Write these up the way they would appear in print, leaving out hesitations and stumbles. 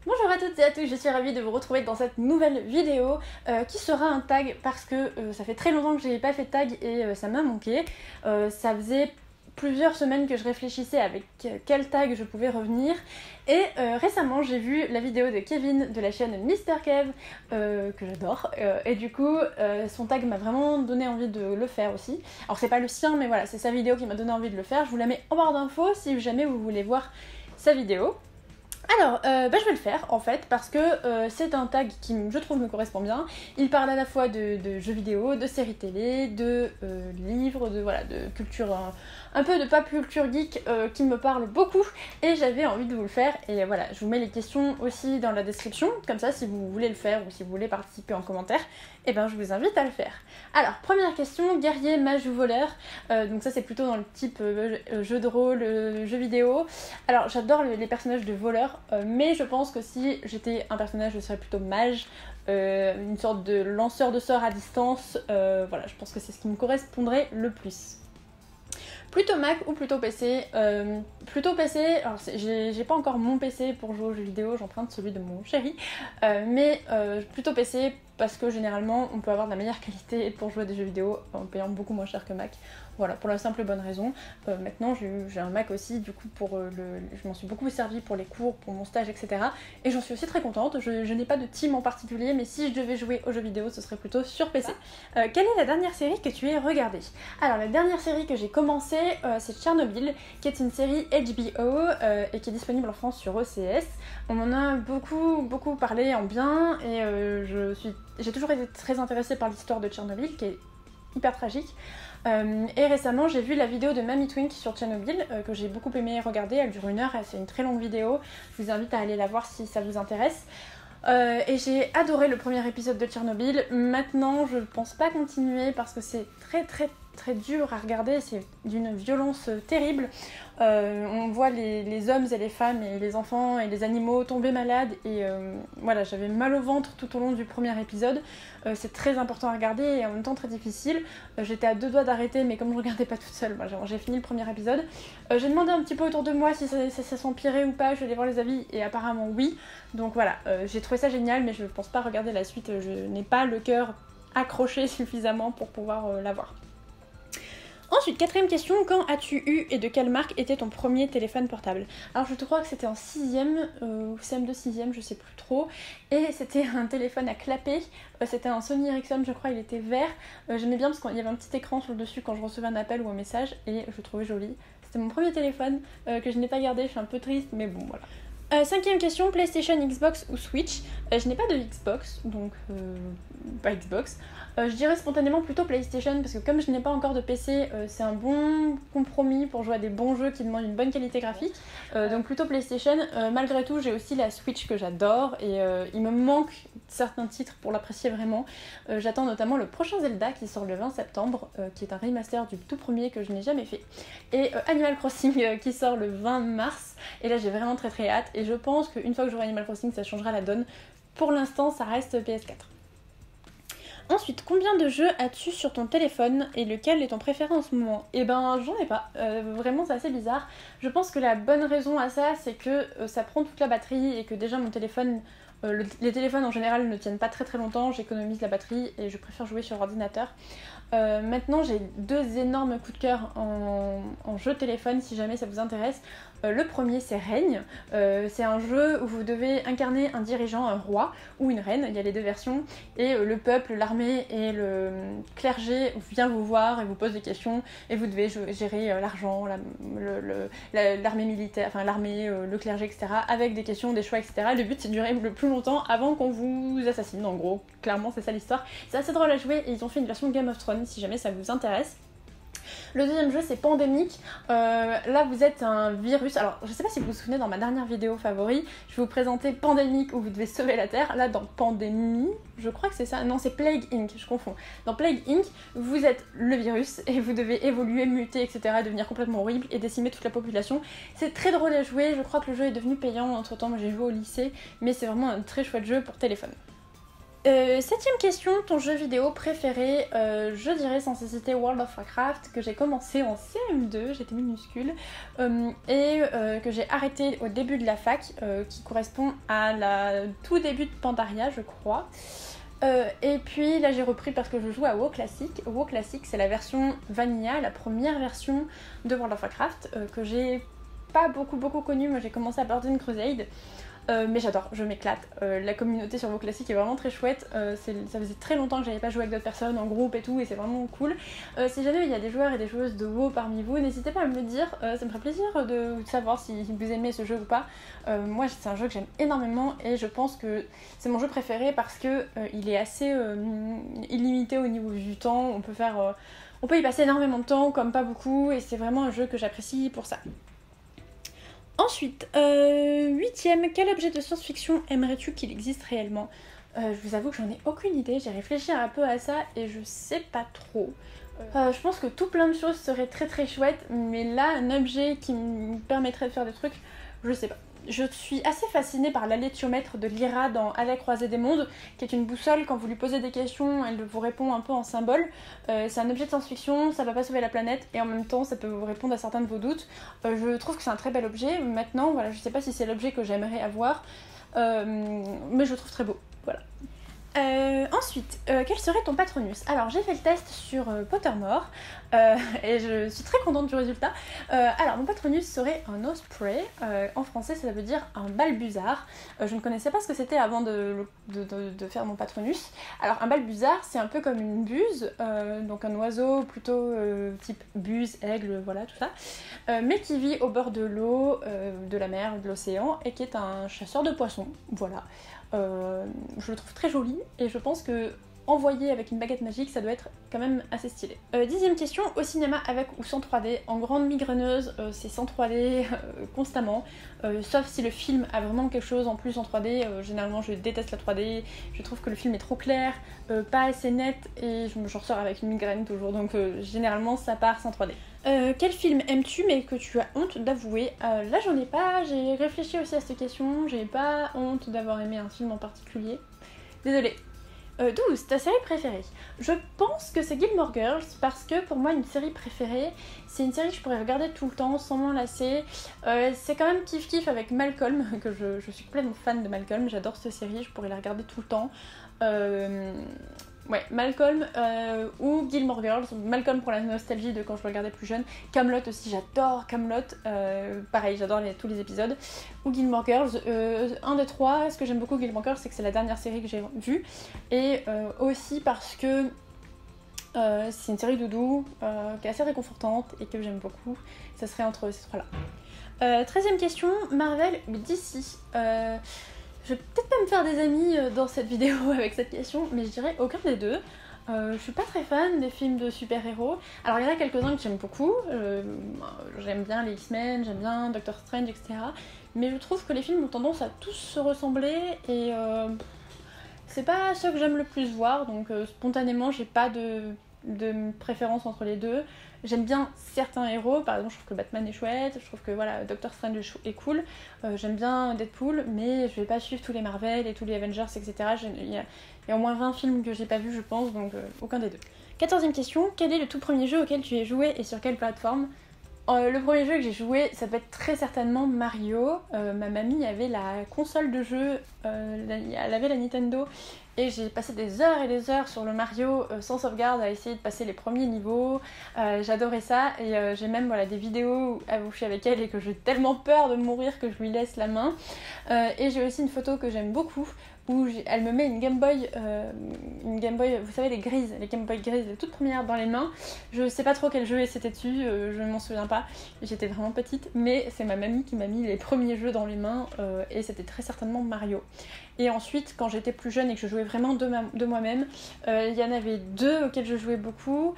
Bonjour à toutes et à tous, je suis ravie de vous retrouver dans cette nouvelle vidéo qui sera un tag parce que ça fait très longtemps que je n'ai pas fait de tag et ça m'a manqué. Ça faisait plusieurs semaines que je réfléchissais avec quel tag je pouvais revenir et récemment j'ai vu la vidéo de Kevin de la chaîne Mr Kev que j'adore et du coup son tag m'a vraiment donné envie de le faire aussi. Alors c'est pas le sien mais voilà, c'est sa vidéo qui m'a donné envie de le faire. Je vous la mets en barre d'infos si jamais vous voulez voir sa vidéo. Alors, je vais le faire en fait parce que c'est un tag qui je trouve me correspond bien. Il parle à la fois de jeux vidéo, de séries télé, de livres, de culture, un peu de pop culture geek qui me parle beaucoup et j'avais envie de vous le faire. Et voilà, je vous mets les questions aussi dans la description, comme ça si vous voulez le faire ou si vous voulez participer en commentaire, et je vous invite à le faire. Alors, première question, guerrier, mage ou voleur. Donc ça c'est plutôt dans le type jeu de rôle, jeu vidéo. Alors j'adore les personnages de voleurs, mais je pense que si j'étais un personnage je serais plutôt mage, une sorte de lanceur de sorts à distance. Voilà, je pense que c'est ce qui me correspondrait le plus. Plutôt Mac ou plutôt PC? Plutôt PC, alors j'ai pas encore mon PC pour jouer aux jeux vidéo, j'emprunte celui de mon chéri, mais plutôt PC parce que généralement on peut avoir de la meilleure qualité pour jouer à des jeux vidéo en payant beaucoup moins cher que Mac. Voilà, pour la simple et bonne raison. Maintenant j'ai un Mac aussi, du coup je m'en suis beaucoup servi pour les cours, pour mon stage, etc. Et j'en suis aussi très contente. Je n'ai pas de team en particulier, mais si je devais jouer aux jeux vidéo, ce serait plutôt sur PC. Quelle est la dernière série que tu aies regardée? Alors la dernière série que j'ai commencée, c'est Tchernobyl, qui est une série HBO et qui est disponible en France sur OCS. On en a beaucoup parlé en bien et j'ai toujours été très intéressée par l'histoire de Tchernobyl, qui est hyper tragique. Et récemment j'ai vu la vidéo de Mamie Twink sur Tchernobyl que j'ai beaucoup aimé regarder, elle dure 1 heure, c'est une très longue vidéo, je vous invite à aller la voir si ça vous intéresse. Et j'ai adoré le premier épisode de Tchernobyl. Maintenant je pense pas continuer parce que c'est très dur à regarder, c'est d'une violence terrible. On voit les hommes et les femmes et les enfants et les animaux tomber malades et voilà, j'avais mal au ventre tout au long du premier épisode. C'est très important à regarder et en même temps très difficile. J'étais à 2 doigts d'arrêter, mais comme je regardais pas toute seule, j'ai fini le premier épisode. J'ai demandé un petit peu autour de moi si ça s'empirait ou pas, je suis allée voir les avis et apparemment oui. Donc voilà, j'ai trouvé ça génial, mais je pense pas regarder la suite, je n'ai pas le cœur accroché suffisamment pour pouvoir la voir. Ensuite, 4ème question, quand as-tu eu et de quelle marque était ton premier téléphone portable? Alors je te crois que c'était en 6ème, ou CM2 6ème, je sais plus trop, et c'était un téléphone à clapper, c'était un Sony Ericsson, je crois, il était vert. J'aimais bien parce qu'il y avait un petit écran sur le dessus quand je recevais un appel ou un message, et je le trouvais joli. C'était mon premier téléphone que je n'ai pas gardé, je suis un peu triste, mais bon voilà. 5ème question, PlayStation, Xbox ou Switch? Je n'ai pas de Xbox, donc pas Xbox. Je dirais spontanément plutôt PlayStation parce que comme je n'ai pas encore de PC, c'est un bon compromis pour jouer à des bons jeux qui demandent une bonne qualité graphique. Donc plutôt PlayStation. Malgré tout, j'ai aussi la Switch que j'adore et il me manque certains titres pour l'apprécier vraiment. J'attends notamment le prochain Zelda qui sort le 20 septembre, qui est un remaster du tout premier que je n'ai jamais fait. Et Animal Crossing qui sort le 20 mars. Et là j'ai vraiment très hâte et je pense qu'une fois que j'aurai Animal Crossing ça changera la donne. Pour l'instant ça reste PS4. Ensuite, combien de jeux as-tu sur ton téléphone et lequel est ton préféré en ce moment? Eh ben, j'en ai pas. Vraiment, c'est assez bizarre. Je pense que la bonne raison à ça, c'est que ça prend toute la batterie et que déjà mon téléphone... les téléphones en général ne tiennent pas très longtemps, j'économise la batterie et je préfère jouer sur ordinateur. Maintenant j'ai 2 énormes coups de cœur en jeu téléphone si jamais ça vous intéresse. Le premier c'est Règne, c'est un jeu où vous devez incarner un dirigeant, un roi ou une reine, il y a les 2 versions, et le peuple, l'armée et le clergé vient vous voir et vous pose des questions et vous devez gérer l'argent, l'armée militaire, enfin l'armée, le clergé, etc. avec des questions, des choix, etc. Le but c'est de durer le plus longtemps avant qu'on vous assassine, en gros. Clairement c'est ça l'histoire. C'est assez drôle à jouer et ils ont fait une version Game of Thrones si jamais ça vous intéresse. Le deuxième jeu c'est Pandémique. Là vous êtes un virus. Alors je sais pas si vous vous souvenez, dans ma dernière vidéo favori, je vous présentais Pandémique où vous devez sauver la Terre. Là dans Pandémie, je crois que c'est ça. Non, c'est Plague Inc, je confonds. Dans Plague Inc, vous êtes le virus et vous devez évoluer, muter, etc. devenir complètement horrible et décimer toute la population. C'est très drôle à jouer. Je crois que le jeu est devenu payant entre temps. Moi j'ai joué au lycée, mais c'est vraiment un très chouette jeu pour téléphone. Septième question, ton jeu vidéo préféré? Je dirais sans hésiter World of Warcraft, que j'ai commencé en CM2, j'étais minuscule, et que j'ai arrêté au début de la fac, qui correspond à la tout début de Pandaria, je crois. Et puis là j'ai repris parce que je joue à WoW Classic. WoW Classic, c'est la version Vanilla, la première version de World of Warcraft, que j'ai pas beaucoup connue. Moi j'ai commencé à Burning Crusade. Mais j'adore, je m'éclate. La communauté sur WoW Classic est vraiment très chouette. Ça faisait très longtemps que j'avais pas joué avec d'autres personnes en groupe et tout, et c'est vraiment cool. Si jamais il y a des joueurs et des joueuses de WoW parmi vous, n'hésitez pas à me le dire. Ça me ferait plaisir de savoir si vous aimez ce jeu ou pas. Moi, c'est un jeu que j'aime énormément et je pense que c'est mon jeu préféré parce que il est assez illimité au niveau du temps. On peut y passer énormément de temps, comme pas beaucoup, et c'est vraiment un jeu que j'apprécie pour ça. Ensuite, huitième, quel objet de science-fiction aimerais-tu qu'il existe réellement? Je vous avoue que j'en ai aucune idée, j'ai réfléchi un peu à ça et je sais pas trop. Je pense que tout plein de choses seraient très très chouettes, mais là, un objet qui me permettrait de faire des trucs, je sais pas. Je suis assez fascinée par l'alétiomètre de Lyra dans À la croisée des mondes, qui est une boussole. Quand vous lui posez des questions, elle vous répond un peu en symbole. C'est un objet de science-fiction, ça va pas sauver la planète, et en même temps ça peut vous répondre à certains de vos doutes. Je trouve que c'est un très bel objet. Maintenant, voilà, je sais pas si c'est l'objet que j'aimerais avoir, mais je le trouve très beau. Voilà. Ensuite, quel serait ton Patronus? Alors j'ai fait le test sur Pottermore et je suis très contente du résultat. Alors mon Patronus serait un Osprey, en français ça veut dire un balbuzard. Je ne connaissais pas ce que c'était avant de faire mon Patronus. Alors un balbuzard c'est un peu comme une buse, donc un oiseau plutôt type buse, aigle, voilà tout ça, mais qui vit au bord de l'eau, de la mer, de l'océan, et qui est un chasseur de poissons, voilà. Je le trouve très joli et je pense que envoyer avec une baguette magique ça doit être quand même assez stylé. Dixième question, au cinéma avec ou sans 3D? En grande migraineuse, c'est sans 3D constamment, sauf si le film a vraiment quelque chose en plus en 3D. Généralement je déteste la 3D, je trouve que le film est trop clair, pas assez net, et je ressors avec une migraine toujours, donc généralement ça part sans 3D. Quel film aimes-tu mais que tu as honte d'avouer? Là j'en ai pas, j'ai réfléchi aussi à cette question, j'ai pas honte d'avoir aimé un film en particulier. Désolée. 12, ta série préférée? Je pense que c'est Gilmore Girls, parce que pour moi une série préférée, c'est une série que je pourrais regarder tout le temps sans m'en lasser. C'est quand même kiff avec Malcolm, que je suis complètement fan de Malcolm, j'adore cette série, je pourrais la regarder tout le temps. Ouais, Malcolm ou Gilmore Girls. Malcolm pour la nostalgie de quand je le regardais plus jeune. Kaamelott aussi, j'adore Kaamelott. Pareil, j'adore tous les épisodes. Ou Gilmore Girls. Un des trois, ce que j'aime beaucoup Gilmore Girls, c'est que c'est la dernière série que j'ai vue. Et aussi parce que c'est une série doudou qui est assez réconfortante et que j'aime beaucoup. Ça serait entre ces trois-là. 13ème question, Marvel ou DC? Je vais peut-être pas me faire des amis dans cette vidéo avec cette question, mais je dirais aucun des deux. Je suis pas très fan des films de super-héros. Alors il y en a quelques-uns que j'aime beaucoup. J'aime bien les X-Men, j'aime bien Doctor Strange, etc. Mais je trouve que les films ont tendance à tous se ressembler et c'est pas ceux que j'aime le plus voir. Donc spontanément, j'ai pas de préférence entre les deux. J'aime bien certains héros, par exemple je trouve que Batman est chouette, je trouve que voilà, Doctor Strange est cool, j'aime bien Deadpool, mais je vais pas suivre tous les Marvel et tous les Avengers, etc. Il y a au moins 20 films que j'ai pas vus je pense, donc aucun des deux. 14ème question, quel est le tout premier jeu auquel tu as joué et sur quelle plateforme? Le premier jeu que j'ai joué, ça peut être très certainement Mario. Ma mamie avait la console de jeu, elle avait la Nintendo, et j'ai passé des heures et des heures sur le Mario sans sauvegarde à essayer de passer les premiers niveaux. J'adorais ça, et j'ai même des vidéos où je suis avec elle et que j'ai tellement peur de mourir que je lui laisse la main. Et j'ai aussi une photo que j'aime beaucoup où elle me met une Game Boy, vous savez les grises, les Game Boy grises, les toutes premières dans les mains. Je sais pas trop quel jeu c'était dessus, je m'en souviens pas, j'étais vraiment petite, mais c'est ma mamie qui m'a mis les premiers jeux dans les mains, et c'était très certainement Mario. Et ensuite, quand j'étais plus jeune et que je jouais vraiment de moi-même, il y en avait deux auxquels je jouais beaucoup.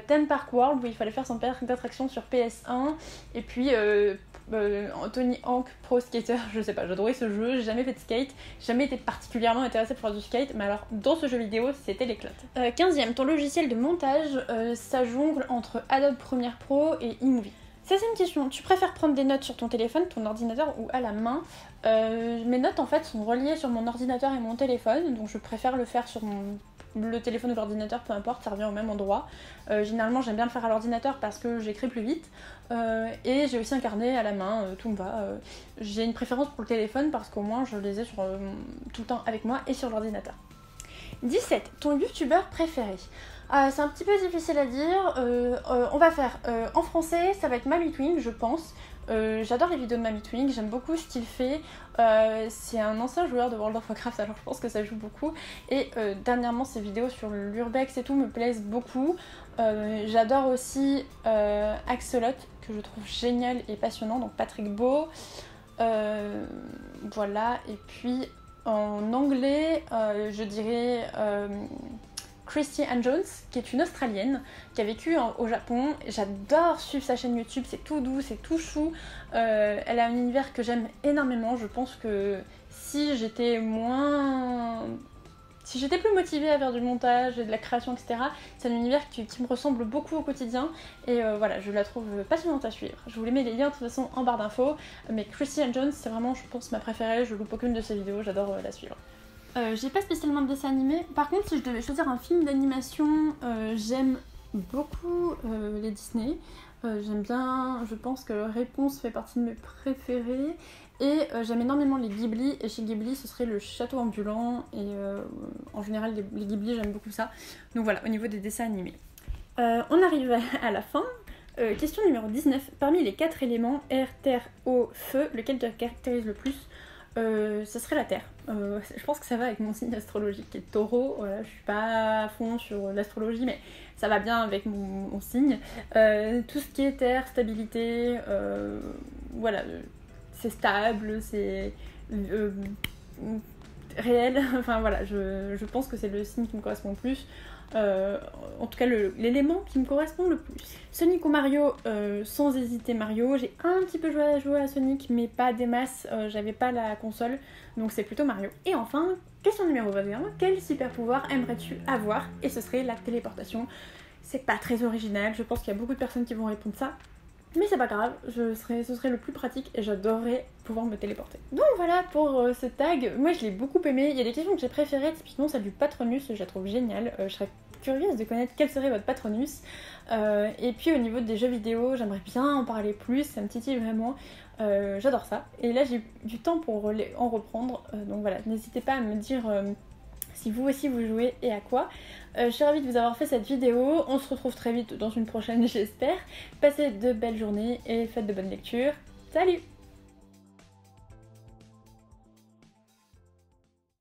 Theme Park World, où il fallait faire son parc d'attraction sur PS1, et puis Tony Hawk Pro Skater, je sais pas, j'adorais ce jeu, j'ai jamais fait de skate, j'ai jamais été particulièrement intéressée pour faire du skate, mais alors dans ce jeu vidéo, c'était l'éclate. 15ème, ton logiciel de montage, ça jongle entre Adobe Premiere Pro et iMovie. 16e question, tu préfères prendre des notes sur ton téléphone, ton ordinateur ou à la main? Mes notes en fait sont reliées sur mon ordinateur et mon téléphone, donc je préfère le faire sur le téléphone ou l'ordinateur, peu importe, ça revient au même endroit. Généralement j'aime bien le faire à l'ordinateur parce que j'écris plus vite, et j'ai aussi un carnet à la main, tout me va. J'ai une préférence pour le téléphone parce qu'au moins je les ai sur, tout le temps avec moi et sur l'ordinateur. 17. Ton youtubeur préféré? C'est un petit peu difficile à dire. On va faire en français, ça va être Mamitwink, je pense. J'adore les vidéos de Mamitwink, j'aime beaucoup ce qu'il fait. C'est un ancien joueur de World of Warcraft, alors je pense que ça joue beaucoup. Et dernièrement, ses vidéos sur l'urbex et tout me plaisent beaucoup. J'adore aussi Axolot, que je trouve génial et passionnant, donc Patrick Beau. Voilà, et puis en anglais, je dirais Christy Ann Jones, qui est une Australienne, qui a vécu au Japon. J'adore suivre sa chaîne YouTube, c'est tout doux, c'est tout chou. Elle a un univers que j'aime énormément. Je pense que si j'étais plus motivée à faire du montage et de la création, etc., c'est un univers qui me ressemble beaucoup au quotidien. Et voilà, je la trouve passionnante à suivre. Je vous les mets les liens de toute façon en barre d'infos. Mais Christy Ann Jones, c'est vraiment, je pense, ma préférée. Je loupe aucune de ses vidéos, j'adore la suivre. J'ai pas spécialement de dessin animé. Par contre, si je devais choisir un film d'animation, j'aime beaucoup les Disney. J'aime bien, je pense que Réponse fait partie de mes préférés. Et j'aime énormément les Ghibli. Et chez Ghibli, ce serait le château ambulant. Et en général, les Ghibli, j'aime beaucoup ça. Donc voilà, au niveau des dessins animés. On arrive à la fin. Question numéro 19. Parmi les 4 éléments, air, terre, eau, feu, lequel te caractérise le plus? Ce serait la Terre. Je pense que ça va avec mon signe astrologique qui est Taureau. Voilà, je suis pas à fond sur l'astrologie, mais ça va bien avec mon signe. Tout ce qui est Terre, stabilité, voilà, c'est stable, c'est réel. Enfin voilà, je pense que c'est le signe qui me correspond le plus. En tout cas l'élément qui me correspond le plus. Sonic ou Mario, sans hésiter Mario. J'ai un petit peu joué à Sonic, mais pas des masses, j'avais pas la console, donc c'est plutôt Mario. Et enfin, question numéro 21, quel super pouvoir aimerais-tu avoir? Et ce serait la téléportation. C'est pas très original, je pense qu'il y a beaucoup de personnes qui vont répondre ça. Mais c'est pas grave, ce serait le plus pratique et j'adorerais pouvoir me téléporter. Donc voilà pour ce tag, moi je l'ai beaucoup aimé. Il y a des questions que j'ai préférées, typiquement celle du Patronus, je la trouve géniale. Je serais curieuse de connaître quel serait votre Patronus. Et puis au niveau des jeux vidéo, j'aimerais bien en parler plus, ça me titille vraiment. J'adore ça. Et là j'ai eu du temps pour en reprendre, donc voilà, n'hésitez pas à me dire si vous aussi vous jouez et à quoi. Je suis ravie de vous avoir fait cette vidéo, on se retrouve très vite dans une prochaine j'espère. Passez de belles journées et faites de bonnes lectures. Salut!